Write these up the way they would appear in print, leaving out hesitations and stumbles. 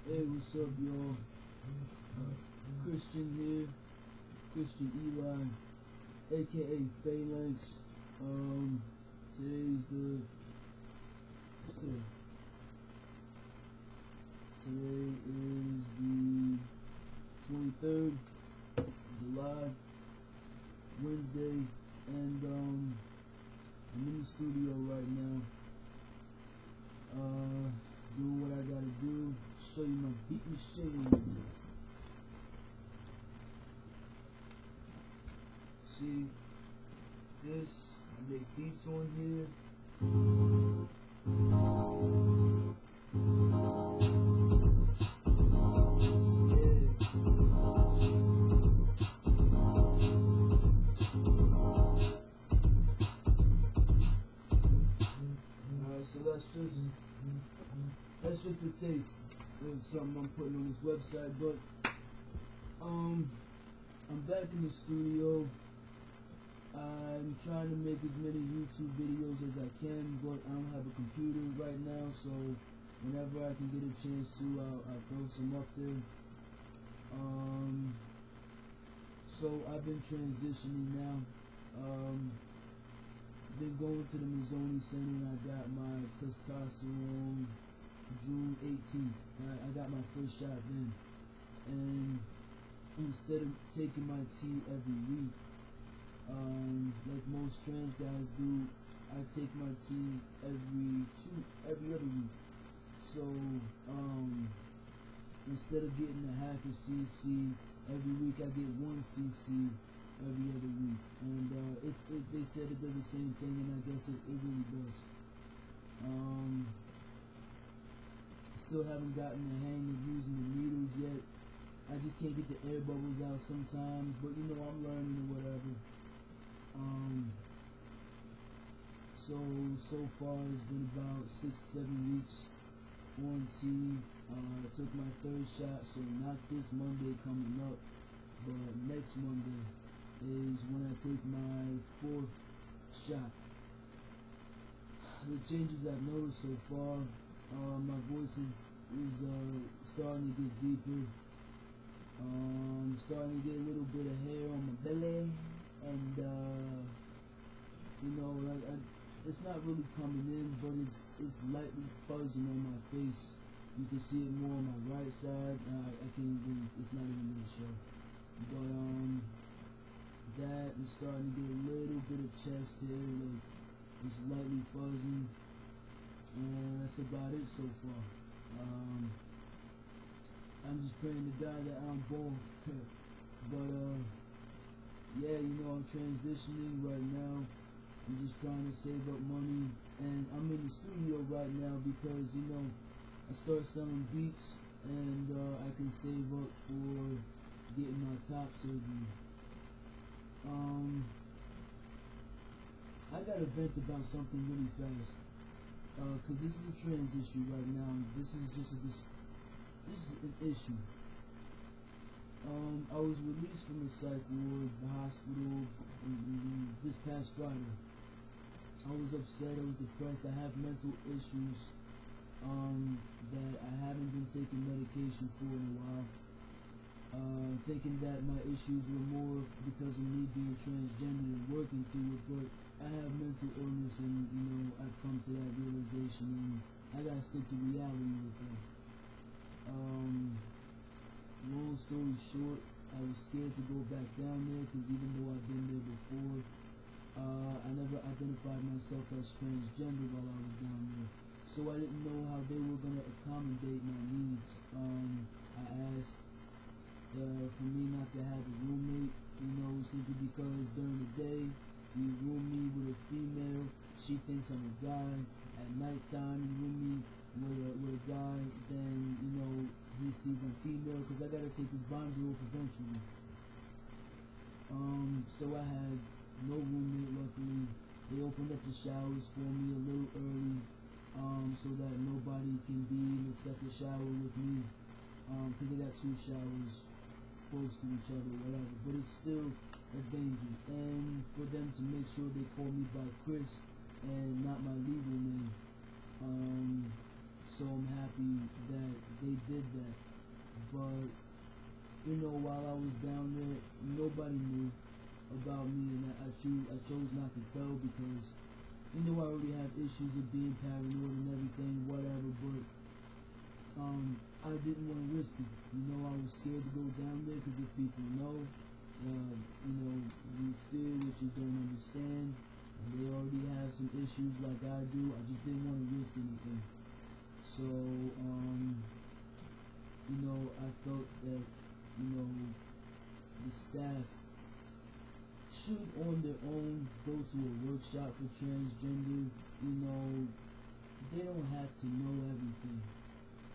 Hey, what's up, y'all? Christian here, Christian Eli, aka Phalanx. Today's the what's today? Today is the 23rd of July, Wednesday, and I'm in the studio right now. Doing what I gotta do. Show you my beat machine. See this? I make beats on here. Alright, so that's just a taste of something I'm putting on this website, but I'm back in the studio. I'm trying to make as many YouTube videos as I can, but I don't have a computer right now, so whenever I can get a chance to, I'll throw some up there. So I've been transitioning now. Been going to the Mazzoni Center, and I got my testosterone June 18th. I got my first shot then, and instead of taking my tea every week, like most trans guys do, I take my tea every other week. So instead of getting a half a cc every week, I get 1 cc every other week, and they said it does the same thing, and I guess it really does. Still haven't gotten the hang of using the needles yet. I just can't get the air bubbles out sometimes, but you know, I'm learning or whatever. So far it's been about 6-7 weeks on tea. I took my 3rd shot, so not this Monday coming up, but next Monday is when I take my 4th shot. The changes I've noticed so far, my voice is starting to get deeper. Starting to get a little bit of hair on my belly, and you know, it's not really coming in, but it's lightly buzzing on my face. You can see it more on my right side. I can't even. It's not even going to show. But that is starting to get a little bit of chest hair, like it's lightly buzzing, and that's about it so far. I'm just praying to God that I'm born. But yeah, you know, I'm transitioning right now. I'm just trying to save up money, and I'm in the studio right now because, you know, I start selling beats, and I can save up for getting my top surgery. I gotta vent about something really fast, cause this is a trans issue right now. This is an issue. I was released from the psych ward, the hospital, this past Friday. I was upset, I was depressed, I have mental issues that I haven't been taking medication for in a while. Thinking that my issues were more because of me being transgender and working through it, but I have mental illness, and you know, I've come to that realization, and I gotta stick to reality with that. Long story short, I was scared to go back down there because even though I've been there before, I never identified myself as transgender while I was down there, so I didn't know how they were going to accommodate my needs. I asked for me not to have a roommate, you know, simply because during the day you room me with a female, she thinks I'm a guy. At nighttime you room me with a guy, then you know he sees I'm female, because I gotta take this binder off eventually. So I had no roommate, luckily. They opened up the showers for me a little early, so that nobody can be in the second shower with me, because they got 2 showers close to each other, whatever, but it's still a danger. And for them to make sure they call me by Chris and not my legal name, so I'm happy that they did that. But you know, while I was down there, nobody knew about me, and I chose not to tell because you know I already have issues of being paranoid and everything, whatever. But I didn't want to risk it. You know, I was scared to go down there because if people know, you know, you fear what you don't understand, and they already have some issues like I do. I just didn't want to risk anything. So, you know, I felt that, you know, the staff should on their own go to a workshop for transgender. You know, they don't have to know everything,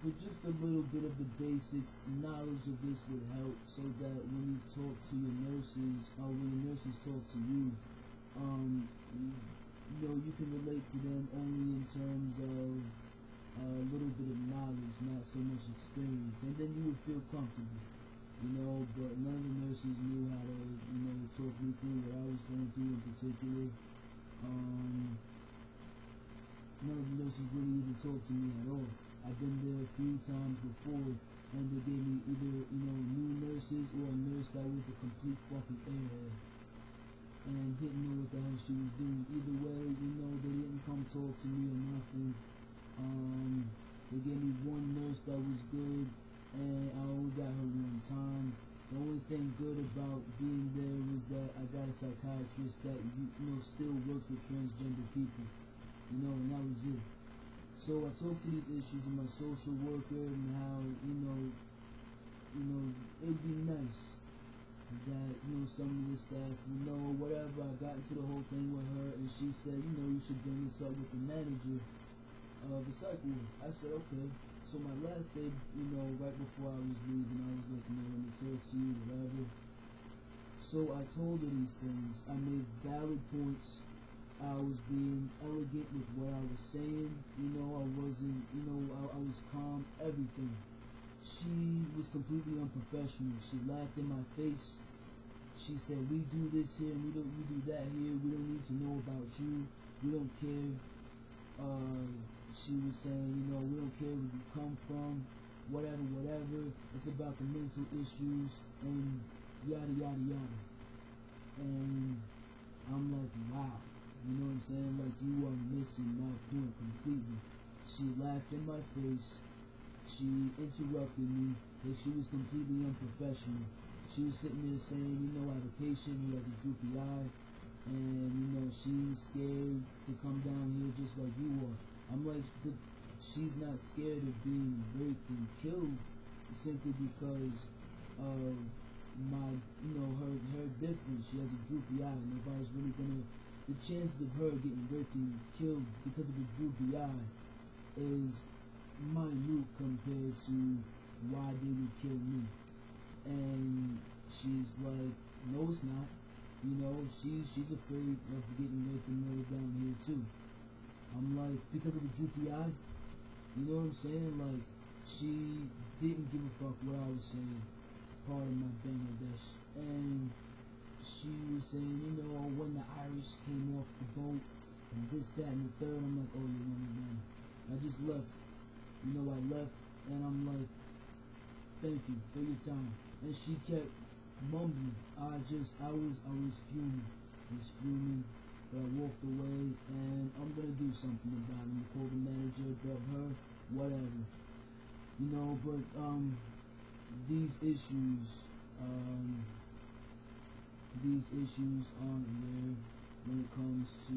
but just a little bit of the basics knowledge of this would help, so that when you talk to your nurses, or when your nurses talk to you, you know, you can relate to them only in terms of a little bit of knowledge, not so much experience, and then you would feel comfortable, you know. But none of the nurses knew how to, you know, talk me through what I was going through in particular. None of the nurses really even talked to me at all. I've been there a few times before, and they gave me either, you know, new nurses or a nurse that was a complete fucking airhead and didn't know what the hell she was doing. Either way, you know, they didn't come talk to me or nothing. They gave me one nurse that was good, and I only got her one time. The only thing good about being there was that I got a psychiatrist that, you know, still works with transgender people, you know, and that was it. So I talked to these issues with my social worker and how, you know, it'd be nice that, you know, some of the staff would know, whatever. I got into the whole thing with her, and she said, you know, you should bring this up with the manager of the psych ward. I said, okay. So my last day, you know, right before I was leaving, I was like, you know, let me talk to you, whatever. So I told her these things. I made valid points. I was being elegant with what I was saying. You know, I wasn't, you know, I was calm, everything. She was completely unprofessional. She laughed in my face. She said, we do this here, and we do that here. We don't need to know about you. We don't care. She was saying, you know, we don't care where you come from, whatever. It's about the mental issues and yada, yada, yada. And I'm like, wow. You know what I'm saying? Like, you are missing my point completely. She laughed in my face. She interrupted me. Like, she was completely unprofessional. She was sitting there saying, you know, I have a patient who has a droopy eye, and, you know, she's scared to come down here just like you are. I'm like, but she's not scared of being raped and killed simply because of my, you know, her difference. She has a droopy eye, and if I was really gonna, the chances of her getting raped and killed because of a droopy eye is minute compared to why they would kill me. And she's like, no, it's not. You know, she's afraid of getting raped and murdered down here too. I'm like, because of a droopy eye? You know what I'm saying? Like, she didn't give a fuck what I was saying. Part of my Bangladesh. And she was saying, you know, when the Irish came off the boat, and this, that, and the third, I'm like, oh, you're one of them. I just left. You know, I left, and I'm like, thank you for your time. And she kept mumbling. I was fuming. I was fuming. But I walked away, and I'm gonna do something about it. I'm gonna call the manager, grab her, whatever. You know, but these issues aren't there when it comes to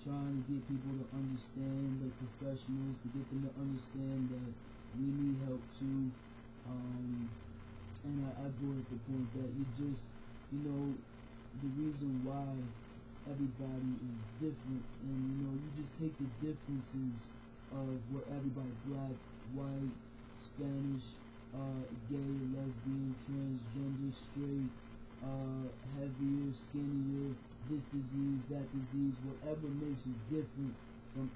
trying to get people to understand, like professionals, to get them to understand that we need help too. And I brought up the point that you just, you know, the reason why everybody is different, and you know, you just take the differences of what everybody, black, white, Spanish, gay, lesbian, transgender, straight, heavier, skinnier, this disease, that disease, whatever makes you different from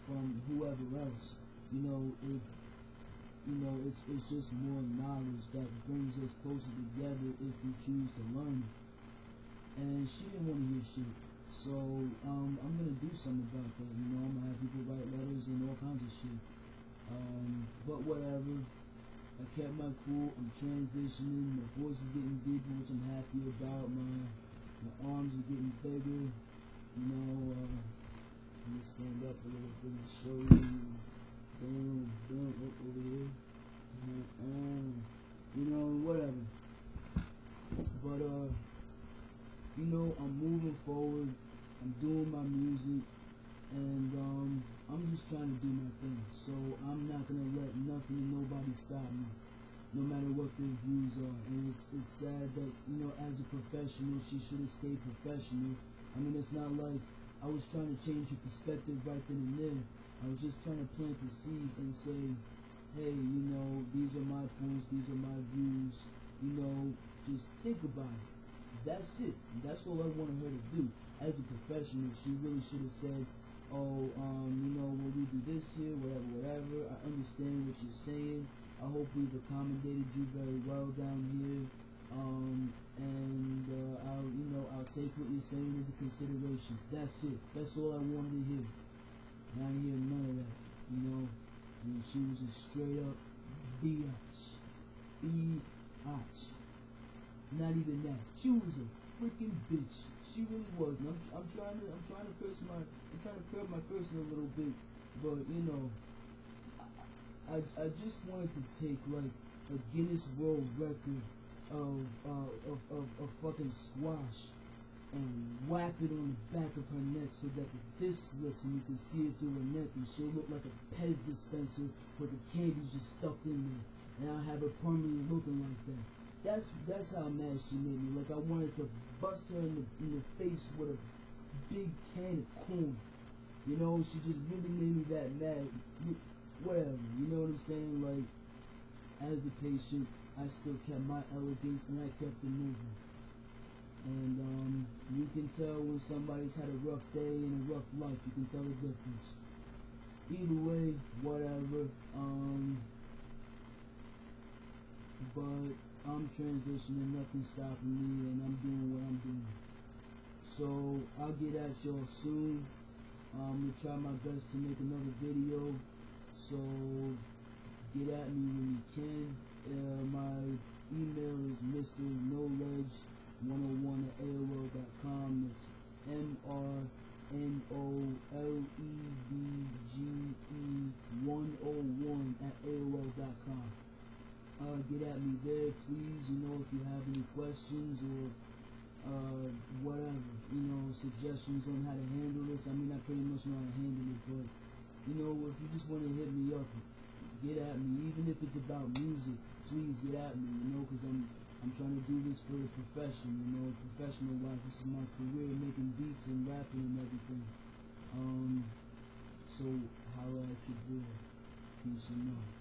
from whoever else. It's just more knowledge that brings us closer together if you choose to learn it. And she didn't want to hear shit. So, I'm gonna do something about that, I'm gonna have people write letters and all kinds of shit. But whatever. I kept my cool. I'm transitioning. My voice is getting deeper, which I'm happy about. My arms are getting bigger. You know, let me stand up a little bit and show you. Boom, up over here. You know, whatever. But you know, I'm moving forward. I'm doing my music, and I'm just trying to do my thing. So I'm not gonna let nothing and nobody stop me, no matter what their views are. And it's sad that, you know, as a professional, she should have stayed professional. I mean, it's not like I was trying to change your perspective right then and there. I was just trying to plant the seed and say, hey, you know, these are my points, these are my views, you know, just think about it. That's it. That's all I wanted her to do. As a professional, she really should have said, oh, you know, well, we do this here, whatever. I understand what you're saying. I hope we've accommodated you very well down here. I'll take what you're saying into consideration. That's it. That's all I wanted to hear. And I didn't hear none of that, you know. And she was a straight up biatch. Biatch. Not even that. She was a freaking bitch. She really was. And I'm trying to curb my cursing a little bit, but you know, I just wanted to take like a Guinness World Record of fucking squash and whack it on the back of her neck so that the disc slips and you can see it through her neck, and she'll look like a Pez dispenser with the candy's just stuck in there, and I'll have her permanently looking like that. That's how mad she made me. Like, I wanted to bust her in the face with a big can of corn. You know, she just really made me that mad. Whatever, you know what I'm saying? Like, as a patient, I still kept my elegance and I kept it moving. And you can tell when somebody's had a rough day and a rough life. You can tell the difference. Either way, whatever. But I'm transitioning, nothing's stopping me, and I'm doing what I'm doing. So I'll get at y'all soon. I'm gonna try my best to make another video. So get at me when you can. My email is mrknowledge101@aol.com. It's MRKNOLEDGE101@aol.com. Get at me there, please. You know, if you have any questions or whatever, you know, suggestions on how to handle this. I mean, I pretty much know how to handle it, but you know, if you just want to hit me up, get at me. Even if it's about music, please get at me. You know, because I'm trying to do this for the profession. You know, professional wise, this is my career, making beats and rapping and everything. So holla at your boy. Peace and love.